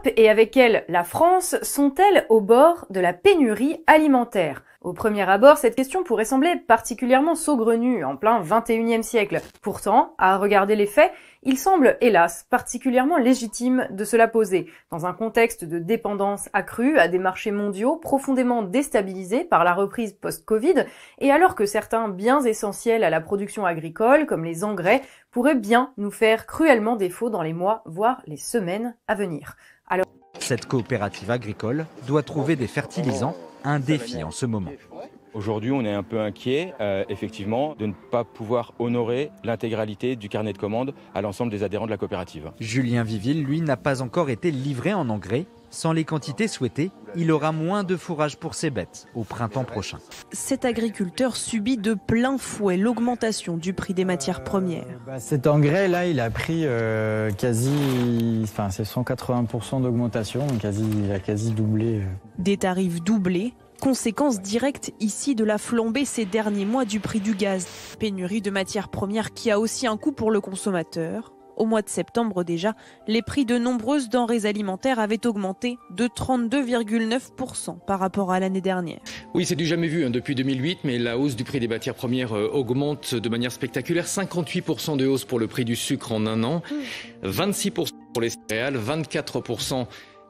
L'Europe et avec elle la France sont-elles au bord de la pénurie alimentaire? Au premier abord, cette question pourrait sembler particulièrement saugrenue en plein XXIe siècle. Pourtant, à regarder les faits, il semble, hélas, particulièrement légitime de se la poser, dans un contexte de dépendance accrue à des marchés mondiaux profondément déstabilisés par la reprise post-Covid, et alors que certains biens essentiels à la production agricole, comme les engrais, pourraient bien nous faire cruellement défaut dans les mois, voire les semaines à venir. Alors, cette coopérative agricole doit trouver des fertilisants, un défi en ce moment. Aujourd'hui, on est un peu inquiet, effectivement, de ne pas pouvoir honorer l'intégralité du carnet de commandes à l'ensemble des adhérents de la coopérative. Julien Viville, lui, n'a pas encore été livré en engrais. Sans les quantités souhaitées, il aura moins de fourrage pour ses bêtes au printemps prochain. Cet agriculteur subit de plein fouet l'augmentation du prix des matières premières. Cet engrais-là, il a pris c'est 180% d'augmentation, il a quasi doublé. Des tarifs doublés. Conséquence directe ici de la flambée ces derniers mois du prix du gaz. Pénurie de matières premières qui a aussi un coût pour le consommateur. Au mois de septembre déjà, les prix de nombreuses denrées alimentaires avaient augmenté de 32,9% par rapport à l'année dernière. Oui, c'est du jamais vu depuis 2008, mais la hausse du prix des matières premières augmente de manière spectaculaire. 58% de hausse pour le prix du sucre en un an, 26% pour les céréales, 24%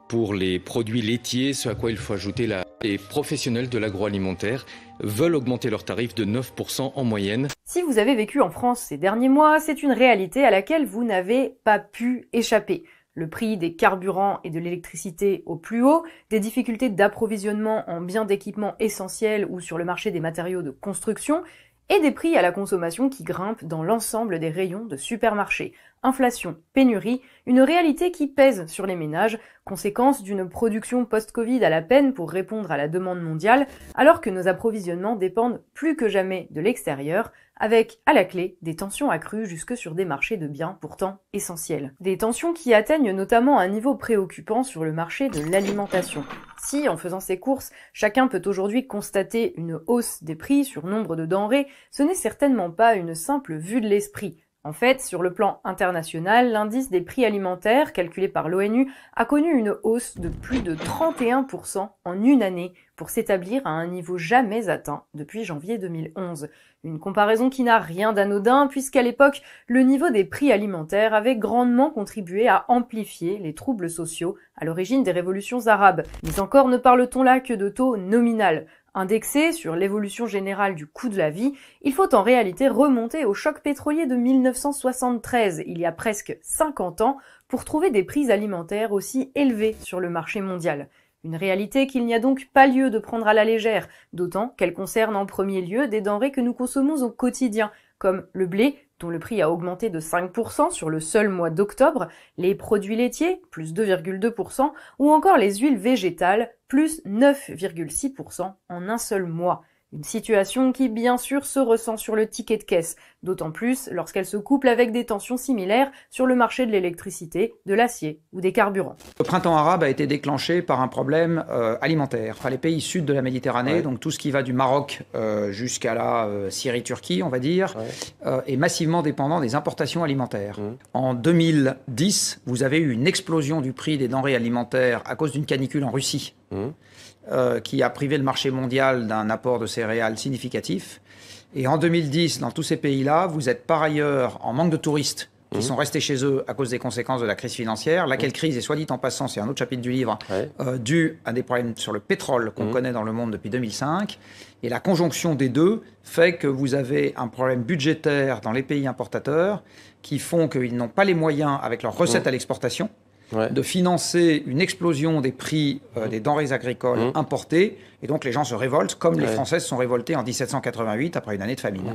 pour les produits laitiers, ce à quoi il faut ajouter les professionnels de l'agroalimentaire veulent augmenter leurs tarifs de 9% en moyenne. Si vous avez vécu en France ces derniers mois, c'est une réalité à laquelle vous n'avez pas pu échapper. Le prix des carburants et de l'électricité au plus haut, des difficultés d'approvisionnement en biens d'équipement essentiels ou sur le marché des matériaux de construction, et des prix à la consommation qui grimpent dans l'ensemble des rayons de supermarchés. Inflation, pénurie, une réalité qui pèse sur les ménages, conséquence d'une production post-Covid à la peine pour répondre à la demande mondiale, alors que nos approvisionnements dépendent plus que jamais de l'extérieur, avec, à la clé, des tensions accrues jusque sur des marchés de biens pourtant essentiels. Des tensions qui atteignent notamment un niveau préoccupant sur le marché de l'alimentation. Si, en faisant ses courses, chacun peut aujourd'hui constater une hausse des prix sur nombre de denrées, ce n'est certainement pas une simple vue de l'esprit. En fait, sur le plan international, l'indice des prix alimentaires, calculé par l'ONU, a connu une hausse de plus de 31% en une année, pour s'établir à un niveau jamais atteint depuis janvier 2011. Une comparaison qui n'a rien d'anodin, puisqu'à l'époque, le niveau des prix alimentaires avait grandement contribué à amplifier les troubles sociaux à l'origine des révolutions arabes. Mais encore ne parle-t-on là que de taux nominal. Indexé sur l'évolution générale du coût de la vie, il faut en réalité remonter au choc pétrolier de 1973, il y a presque 50 ans, pour trouver des prix alimentaires aussi élevés sur le marché mondial. Une réalité qu'il n'y a donc pas lieu de prendre à la légère, d'autant qu'elle concerne en premier lieu des denrées que nous consommons au quotidien, comme le blé, dont le prix a augmenté de 5% sur le seul mois d'octobre, les produits laitiers, plus 2,2%, ou encore les huiles végétales, plus 9,6% en un seul mois. Une situation qui, bien sûr, se ressent sur le ticket de caisse, d'autant plus lorsqu'elle se couple avec des tensions similaires sur le marché de l'électricité, de l'acier ou des carburants. Le printemps arabe a été déclenché par un problème alimentaire. Enfin, les pays sud de la Méditerranée, donc tout ce qui va du Maroc jusqu'à la Syrie-Turquie, on va dire, est massivement dépendant des importations alimentaires. En 2010, vous avez eu une explosion du prix des denrées alimentaires à cause d'une canicule en Russie. Qui a privé le marché mondial d'un apport de céréales significatif. Et en 2010, dans tous ces pays-là, vous êtes par ailleurs en manque de touristes qui sont restés chez eux à cause des conséquences de la crise financière. Laquelle crise, et soit dit en passant, c'est un autre chapitre du livre, dû à des problèmes sur le pétrole qu'on connaît dans le monde depuis 2005. Et la conjonction des deux fait que vous avez un problème budgétaire dans les pays importateurs qui font qu'ils n'ont pas les moyens, avec leurs recettes à l'exportation, de financer une explosion des prix des denrées agricoles importées. Et donc les gens se révoltent, comme les Français se sont révoltés en 1788 après une année de famine.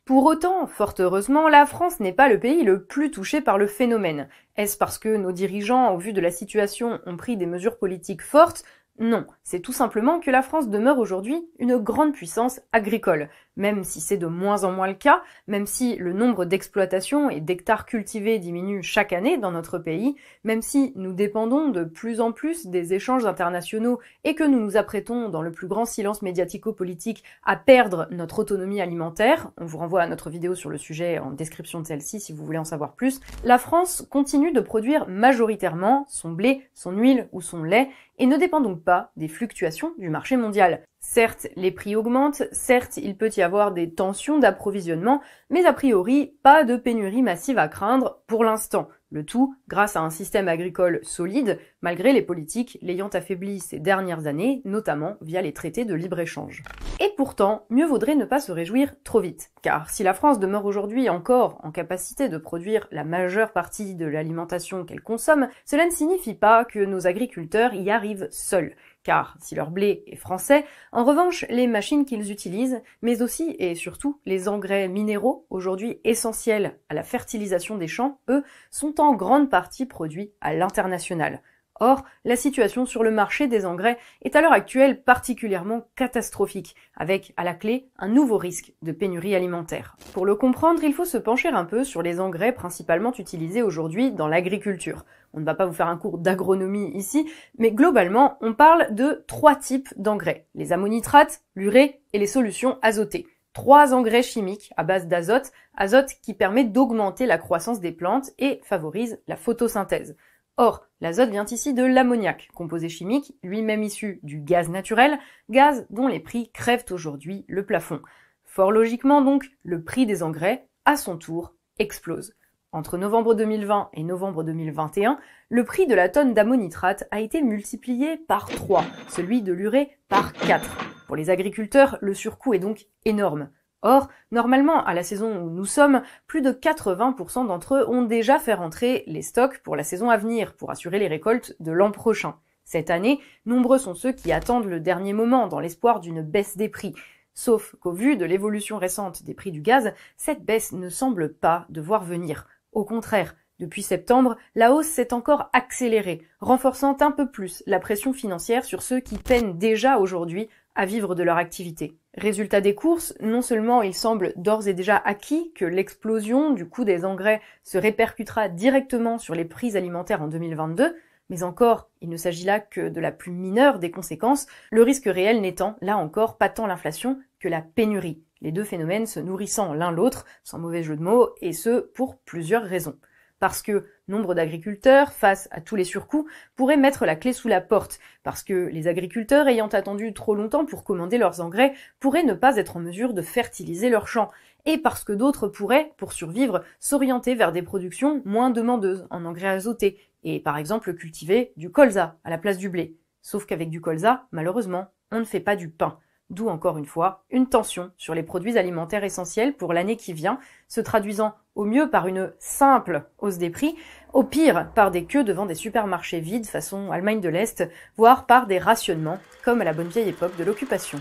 Pour autant, fort heureusement, la France n'est pas le pays le plus touché par le phénomène. Est-ce parce que nos dirigeants, au vu de la situation, ont pris des mesures politiques fortes ? Non, c'est tout simplement que la France demeure aujourd'hui une grande puissance agricole. Même si c'est de moins en moins le cas, même si le nombre d'exploitations et d'hectares cultivés diminue chaque année dans notre pays, même si nous dépendons de plus en plus des échanges internationaux et que nous nous apprêtons dans le plus grand silence médiatico-politique à perdre notre autonomie alimentaire, on vous renvoie à notre vidéo sur le sujet en description de celle-ci si vous voulez en savoir plus, la France continue de produire majoritairement son blé, son huile ou son lait et ne dépend donc pas des fluctuations du marché mondial. Certes, les prix augmentent, certes, il peut y avoir des tensions d'approvisionnement, mais a priori, pas de pénurie massive à craindre pour l'instant. Le tout grâce à un système agricole solide, malgré les politiques l'ayant affaibli ces dernières années, notamment via les traités de libre-échange. Et pourtant, mieux vaudrait ne pas se réjouir trop vite, car si la France demeure aujourd'hui encore en capacité de produire la majeure partie de l'alimentation qu'elle consomme, cela ne signifie pas que nos agriculteurs y arrivent seuls. Car si leur blé est français, en revanche, les machines qu'ils utilisent, mais aussi et surtout les engrais minéraux, aujourd'hui essentiels à la fertilisation des champs, eux, sont en grande partie produits à l'international. Or, la situation sur le marché des engrais est à l'heure actuelle particulièrement catastrophique, avec à la clé un nouveau risque de pénurie alimentaire. Pour le comprendre, il faut se pencher un peu sur les engrais principalement utilisés aujourd'hui dans l'agriculture. On ne va pas vous faire un cours d'agronomie ici, mais globalement, on parle de 3 types d'engrais. Les ammonitrates, l'urée et les solutions azotées. 3 engrais chimiques à base d'azote, azote qui permet d'augmenter la croissance des plantes et favorise la photosynthèse. Or, l'azote vient ici de l'ammoniac, composé chimique, lui-même issu du gaz naturel, gaz dont les prix crèvent aujourd'hui le plafond. Fort logiquement donc, le prix des engrais, à son tour, explose. Entre novembre 2020 et novembre 2021, le prix de la tonne d'ammonitrate a été multiplié par 3, celui de l'urée par 4. Pour les agriculteurs, le surcoût est donc énorme. Or, normalement, à la saison où nous sommes, plus de 80% d'entre eux ont déjà fait rentrer les stocks pour la saison à venir, pour assurer les récoltes de l'an prochain. Cette année, nombreux sont ceux qui attendent le dernier moment dans l'espoir d'une baisse des prix. Sauf qu'au vu de l'évolution récente des prix du gaz, cette baisse ne semble pas devoir venir. Au contraire, depuis septembre, la hausse s'est encore accélérée, renforçant un peu plus la pression financière sur ceux qui peinent déjà aujourd'hui à vivre de leur activité. Résultat des courses, non seulement il semble d'ores et déjà acquis que l'explosion du coût des engrais se répercutera directement sur les prix alimentaires en 2022, mais encore, il ne s'agit là que de la plus mineure des conséquences, le risque réel n'étant, là encore, pas tant l'inflation que la pénurie. Les deux phénomènes se nourrissant l'un l'autre, sans mauvais jeu de mots, et ce, pour plusieurs raisons. Parce que nombre d'agriculteurs, face à tous les surcoûts, pourraient mettre la clé sous la porte, parce que les agriculteurs ayant attendu trop longtemps pour commander leurs engrais pourraient ne pas être en mesure de fertiliser leurs champs, et parce que d'autres pourraient, pour survivre, s'orienter vers des productions moins demandeuses en engrais azotés, et par exemple cultiver du colza à la place du blé. Sauf qu'avec du colza, malheureusement, on ne fait pas du pain. D'où encore une fois une tension sur les produits alimentaires essentiels pour l'année qui vient, se traduisant au mieux par une simple hausse des prix, au pire par des queues devant des supermarchés vides façon Allemagne de l'Est, voire par des rationnements, comme à la bonne vieille époque de l'occupation.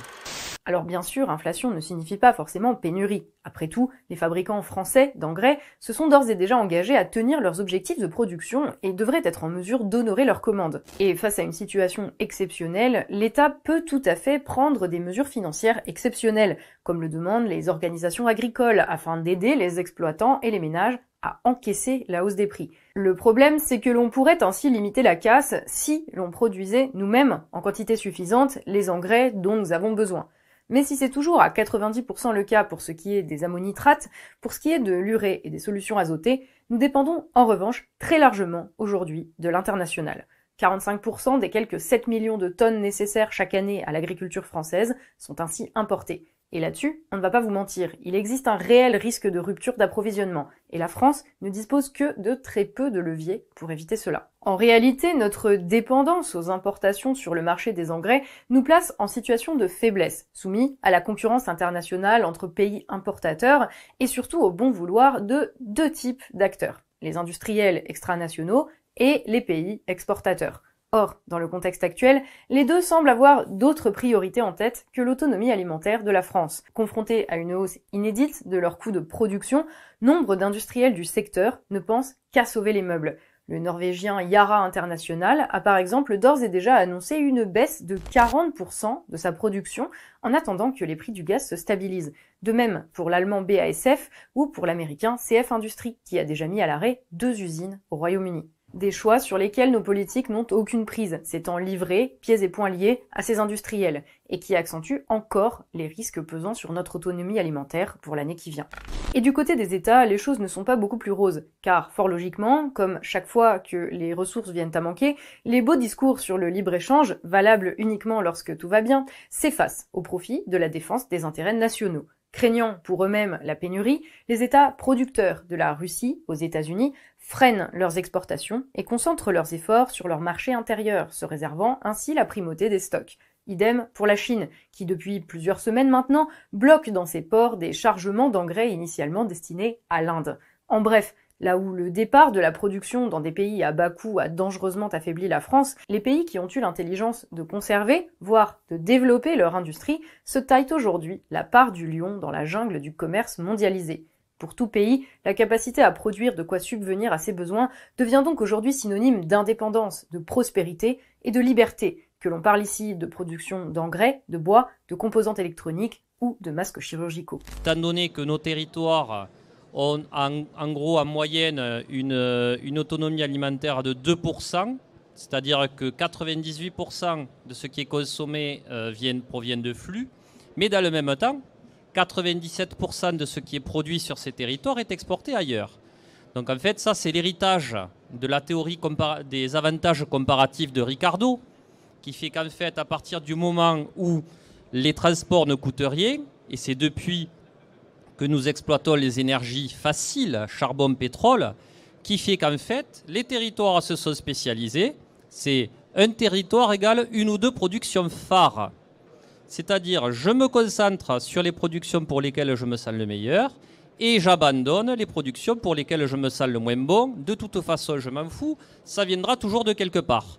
Alors bien sûr, inflation ne signifie pas forcément pénurie. Après tout, les fabricants français d'engrais se sont d'ores et déjà engagés à tenir leurs objectifs de production et devraient être en mesure d'honorer leurs commandes. Et face à une situation exceptionnelle, l'État peut tout à fait prendre des mesures financières exceptionnelles, comme le demandent les organisations agricoles, afin d'aider les exploitants et les ménages à encaisser la hausse des prix. Le problème, c'est que l'on pourrait ainsi limiter la casse si l'on produisait nous-mêmes en quantité suffisante les engrais dont nous avons besoin. Mais si c'est toujours à 90% le cas pour ce qui est des ammonitrates, pour ce qui est de l'urée et des solutions azotées, nous dépendons en revanche très largement aujourd'hui de l'international. 45% des quelques 7 millions de tonnes nécessaires chaque année à l'agriculture française sont ainsi importées. Et là-dessus, on ne va pas vous mentir, il existe un réel risque de rupture d'approvisionnement, et la France ne dispose que de très peu de leviers pour éviter cela. En réalité, notre dépendance aux importations sur le marché des engrais nous place en situation de faiblesse, soumis à la concurrence internationale entre pays importateurs et surtout au bon vouloir de 2 types d'acteurs, les industriels extranationaux et les pays exportateurs. Or, dans le contexte actuel, les deux semblent avoir d'autres priorités en tête que l'autonomie alimentaire de la France. Confrontés à une hausse inédite de leurs coûts de production, nombre d'industriels du secteur ne pensent qu'à sauver les meubles. Le Norvégien Yara International a par exemple d'ores et déjà annoncé une baisse de 40% de sa production en attendant que les prix du gaz se stabilisent. De même pour l'allemand BASF ou pour l'américain CF Industries qui a déjà mis à l'arrêt 2 usines au Royaume-Uni. Des choix sur lesquels nos politiques n'ont aucune prise, s'étant livrés, pieds et poings liés, à ces industriels, et qui accentuent encore les risques pesant sur notre autonomie alimentaire pour l'année qui vient. Et du côté des États, les choses ne sont pas beaucoup plus roses, car fort logiquement, comme chaque fois que les ressources viennent à manquer, les beaux discours sur le libre-échange, valables uniquement lorsque tout va bien, s'effacent au profit de la défense des intérêts nationaux. Craignant pour eux-mêmes la pénurie, les États producteurs de la Russie aux États-Unis freinent leurs exportations et concentrent leurs efforts sur leur marché intérieur, se réservant ainsi la primauté des stocks. Idem pour la Chine, qui depuis plusieurs semaines maintenant bloque dans ses ports des chargements d'engrais initialement destinés à l'Inde. En bref, là où le départ de la production dans des pays à bas coût a dangereusement affaibli la France, les pays qui ont eu l'intelligence de conserver, voire de développer leur industrie, se taillent aujourd'hui la part du lion dans la jungle du commerce mondialisé. Pour tout pays, la capacité à produire de quoi subvenir à ses besoins devient donc aujourd'hui synonyme d'indépendance, de prospérité et de liberté, que l'on parle ici de production d'engrais, de bois, de composantes électroniques ou de masques chirurgicaux. Étant donné que nos territoires ont en gros en moyenne une autonomie alimentaire de 2%, c'est-à-dire que 98% de ce qui est consommé proviennent de flux, mais dans le même temps, 97% de ce qui est produit sur ces territoires est exporté ailleurs. Donc en fait, ça c'est l'héritage de la théorie des avantages comparatifs de Ricardo, qui fait qu'en fait, à partir du moment où les transports ne coûtent rien, et c'est depuis que nous exploitons les énergies faciles, charbon, pétrole, qui fait qu'en fait, les territoires se sont spécialisés. C'est un territoire égale une ou deux productions phares. C'est-à-dire, je me concentre sur les productions pour lesquelles je me sens le meilleur et j'abandonne les productions pour lesquelles je me sens le moins bon. De toute façon, je m'en fous, ça viendra toujours de quelque part.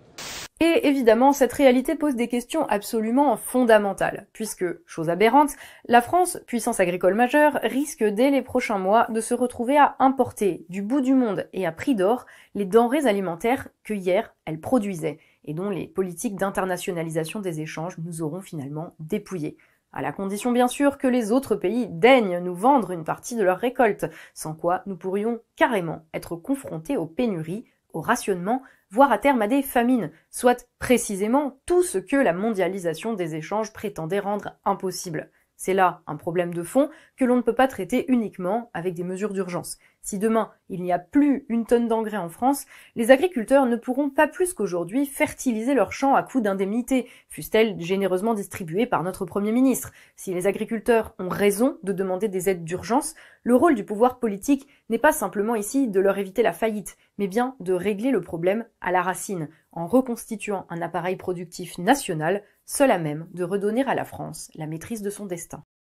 Et évidemment, cette réalité pose des questions absolument fondamentales, puisque, chose aberrante, la France, puissance agricole majeure, risque dès les prochains mois de se retrouver à importer du bout du monde et à prix d'or les denrées alimentaires que hier elle produisait, et dont les politiques d'internationalisation des échanges nous auront finalement dépouillés. À la condition bien sûr que les autres pays daignent nous vendre une partie de leur récolte, sans quoi nous pourrions carrément être confrontés aux pénuries, au rationnement, voire à terme à des famines, soit précisément tout ce que la mondialisation des échanges prétendait rendre impossible. C'est là un problème de fond que l'on ne peut pas traiter uniquement avec des mesures d'urgence. Si demain il n'y a plus une tonne d'engrais en France, les agriculteurs ne pourront pas plus qu'aujourd'hui fertiliser leurs champs à coups d'indemnités, fussent-elles généreusement distribuées par notre Premier ministre. Si les agriculteurs ont raison de demander des aides d'urgence, le rôle du pouvoir politique n'est pas simplement ici de leur éviter la faillite, mais bien de régler le problème à la racine, en reconstituant un appareil productif national, seul à même de redonner à la France la maîtrise de son destin.